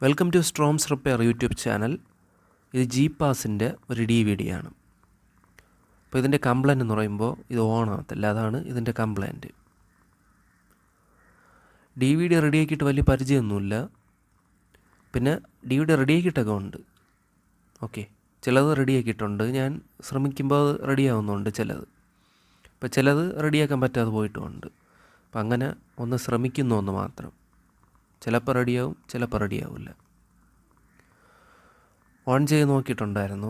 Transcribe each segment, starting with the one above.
Welcome to Stroms repair YouTube channel. ഇത് G പാസിൻ്റെ ഒരു DVD ആണ്. അപ്പോൾ ഇതിൻ്റെ കംപ്ലൈൻറ്റ് എന്ന് പറയുമ്പോൾ ഇത് ഓണാകത്തില്ല, അതാണ് ഇതിൻ്റെ കംപ്ലൈൻറ്റ്. DVD റെഡിയാക്കിയിട്ട് വലിയ പരിചയമൊന്നുമില്ല. പിന്നെ DVD റെഡിയാക്കിയിട്ടൊക്കെ ഉണ്ട്. ഓക്കെ, ചിലത് റെഡിയാക്കിയിട്ടുണ്ട്. ഞാൻ ശ്രമിക്കുമ്പോൾ അത് റെഡിയാവുന്നുണ്ട് ചിലത്. അപ്പോൾ ചിലത് റെഡിയാക്കാൻ പറ്റാതെ പോയിട്ടുമുണ്ട്. അപ്പം അങ്ങനെ ഒന്ന് ശ്രമിക്കുന്നു എന്ന് മാത്രം. ചിലപ്പോൾ റെഡിയാവും, ചിലപ്പോൾ റെഡിയാവില്ല. ഓൺ ചെയ്ത് നോക്കിയിട്ടുണ്ടായിരുന്നു,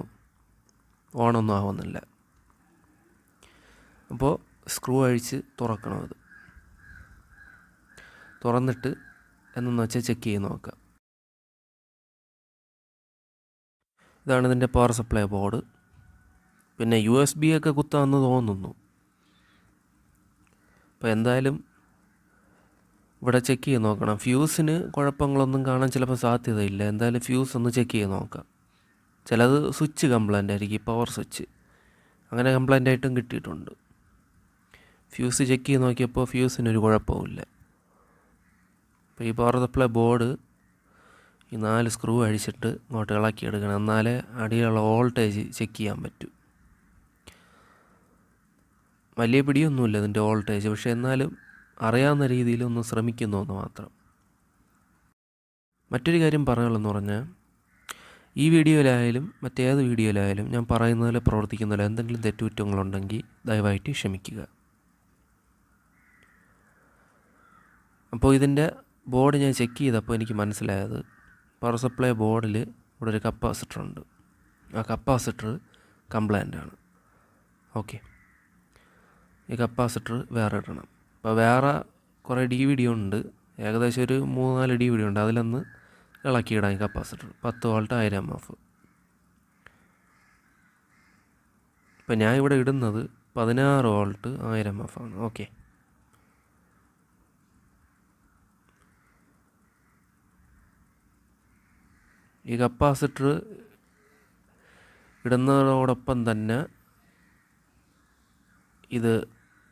ഓണൊന്നും ആവുന്നില്ല. അപ്പോൾ സ്ക്രൂ അഴിച്ച് തുറക്കണം. അത് തുറന്നിട്ട് എന്നൊന്ന് വെച്ചാൽ ചെക്ക് ചെയ്ത് നോക്കാം. ഇതാണ് ഇതിൻ്റെ പവർ സപ്ലൈ ബോർഡ്. പിന്നെ USB ഒക്കെ കുത്താമെന്ന് തോന്നുന്നു. അപ്പോൾ എന്തായാലും ഇവിടെ ചെക്ക് ചെയ്ത് നോക്കണം. ഫ്യൂസിന് കുഴപ്പങ്ങളൊന്നും കാണാൻ ചിലപ്പോൾ സാധ്യതയില്ല. എന്തായാലും ഫ്യൂസ് ഒന്ന് ചെക്ക് ചെയ്ത് നോക്കാം. ചിലത് സ്വിച്ച് കംപ്ലൈൻ്റ് ആയിരിക്കും, പവർ സ്വിച്ച് അങ്ങനെ കംപ്ലൈൻ്റ് ആയിട്ടും കിട്ടിയിട്ടുണ്ട്. ഫ്യൂസ് ചെക്ക് ചെയ്ത് നോക്കിയപ്പോൾ ഫ്യൂസിനൊരു കുഴപ്പമില്ല. അപ്പോൾ ഈ പവർ സപ്ലൈ ബോർഡ് ഈ 4 സ്ക്രൂ അഴിച്ചിട്ട് ഇങ്ങോട്ട് ഇളക്കിയെടുക്കണം, എന്നാലേ അടിയിലുള്ള വോൾട്ടേജ് ചെക്ക് ചെയ്യാൻ പറ്റൂ. വലിയ പിടിയൊന്നുമില്ല ഇതിൻ്റെ വോൾട്ടേജ്, പക്ഷേ എന്നാലും അറിയാവുന്ന രീതിയിൽ ഒന്ന് ശ്രമിക്കുന്നു എന്ന് മാത്രം. മറ്റൊരു കാര്യം പറയാനുള്ളതെന്ന് പറഞ്ഞാൽ, ഈ വീഡിയോയിലായാലും മറ്റേത് വീഡിയോയിലായാലും ഞാൻ പറയുന്നതിൽ പ്രവർത്തിക്കുന്നതിൽ എന്തെങ്കിലും തെറ്റുകുറ്റങ്ങളുണ്ടെങ്കിൽ ദയവായിട്ട് ക്ഷമിക്കുക. അപ്പോൾ ഇതിൻ്റെ ബോർഡ് ഞാൻ ചെക്ക് ചെയ്തപ്പോൾ എനിക്ക് മനസ്സിലായത്, പവർ സപ്ലൈ ബോർഡിൽ ഇവിടെ ഒരു കപ്പാസിറ്റർ ഉണ്ട്. ആ കപ്പാസിറ്റർ കംപ്ലൈൻ്റ് ആണ്. ഓക്കെ, ഈ കപ്പാസിറ്റർ വേറെ ഇടണം. അപ്പോൾ വേറെ കുറേ DVD ഉണ്ട്, ഏകദേശം ഒരു 3-4 DVD ഉണ്ട്. അതിലൊന്ന് ഇളക്കിയിടാം ഈ കപ്പാസിറ്റർ. 10 volt 1000 mF. ഇപ്പം ഞാൻ ഇവിടെ ഇടുന്നത് 16 വോൾട്ട് 1000 mF ആണ്. ഓക്കെ, ഈ കപ്പാസിറ്റർ ഇടുന്നതോടൊപ്പം തന്നെ ഇത്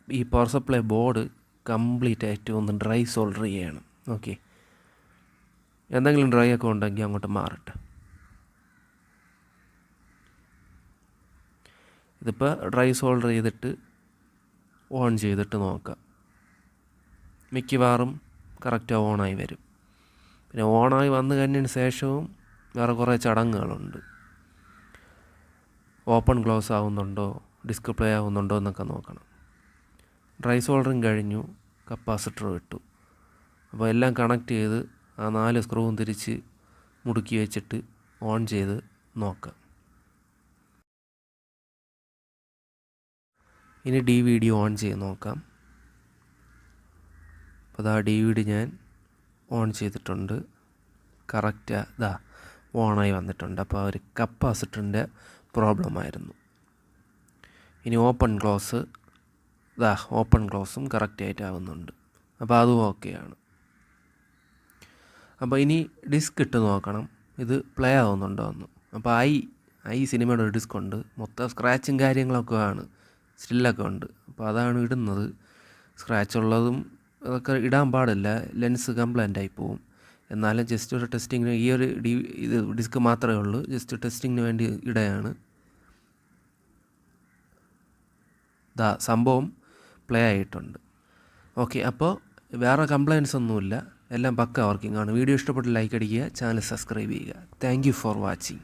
ഈ പവർ സപ്ലൈ ബോർഡ് കംപ്ലീറ്റ് ആയിട്ട് ഒന്ന് ഡ്രൈ സോൾഡർ ചെയ്യണം. ഓക്കെ, എന്തെങ്കിലും ഡ്രൈ ഒക്കെ ഉണ്ടെങ്കിൽ അങ്ങോട്ട് മാറട്ടെ. ഇതിപ്പോൾ ഡ്രൈ സോൾഡർ ചെയ്തിട്ട് ഓൺ ചെയ്തിട്ട് നോക്കാം. മിക്കവാറും കറക്റ്റ് ഓണായി വരും. പിന്നെ ഓണായി വന്നു കഴിഞ്ഞതിന് ശേഷവും വേറെ കുറേ ചടങ്ങുകളുണ്ട്. ഓപ്പൺ ക്ലോസ് ആവുന്നുണ്ടോ, ഡിസ്പ്ലേ ആവുന്നുണ്ടോ എന്നൊക്കെ നോക്കണം. ഡ്രൈ സോൾഡറിങ് കഴിഞ്ഞു, കപ്പാസിറ്റർ ഇട്ടു. അപ്പോൾ എല്ലാം കണക്ട് ചെയ്ത് ആ 4 സ്ക്രൂവും തിരിച്ച് മുടുക്കി വെച്ചിട്ട് ഓൺ ചെയ്ത് നോക്കാം. ഇനി DVD ഓൺ ചെയ്ത് നോക്കാം. അപ്പോൾ ആ DVD ഞാൻ ഓൺ ചെയ്തിട്ടുണ്ട്. കറക്റ്റ് ഓണായി വന്നിട്ടുണ്ട്. അപ്പോൾ ഒരു കപ്പാസിറ്ററിൻ്റെ പ്രോബ്ലമായിരുന്നു. ഇനി ഓപ്പൺ ക്ലോസും കറക്റ്റായിട്ട് ആവുന്നുണ്ട്. അപ്പോൾ അതും ഓക്കെയാണ്. അപ്പോൾ ഇനി ഡിസ്ക് ഇട്ട് നോക്കണം, ഇത് പ്ലേ ആവുന്നുണ്ടോ എന്ന്. അപ്പോൾ ഐ സിനിമയുടെ ഒരു ഡിസ്ക് ഉണ്ട്, മൊത്തം സ്ക്രാച്ചും കാര്യങ്ങളൊക്കെ ആണ്, സ്റ്റില്ലൊക്കെ ഉണ്ട്. അപ്പോൾ അതാണ് ഇടുന്നത്. സ്ക്രാച്ച് ഉള്ളതും അതൊക്കെ ഇടാൻ പാടില്ല, ലെൻസ് കംപ്ലൈൻ്റ് ആയി പോവും. എന്നാലും ജസ്റ്റ് ഒരു ടെസ്റ്റിങ്ങിന് ഈ ഒരു ഇത് ഡിസ്ക് മാത്രമേ ഉള്ളൂ, ജസ്റ്റ് ടെസ്റ്റിങ്ങിന് വേണ്ടി ഇടുകയാണ്. സംഭവം പ്ലേ ആയിട്ടുണ്ട്. ഓക്കെ, അപ്പോൾ വേറെ കംപ്ലൈൻറ്റ്സ് ഒന്നുമില്ല, എല്ലാം പക്ക വർക്കിംഗ് ആണ്. വീഡിയോ ഇഷ്ടപ്പെട്ട് ലൈക്ക് അടിക്കുക, ചാനൽ സബ്സ്ക്രൈബ് ചെയ്യുക. Thank you for watching.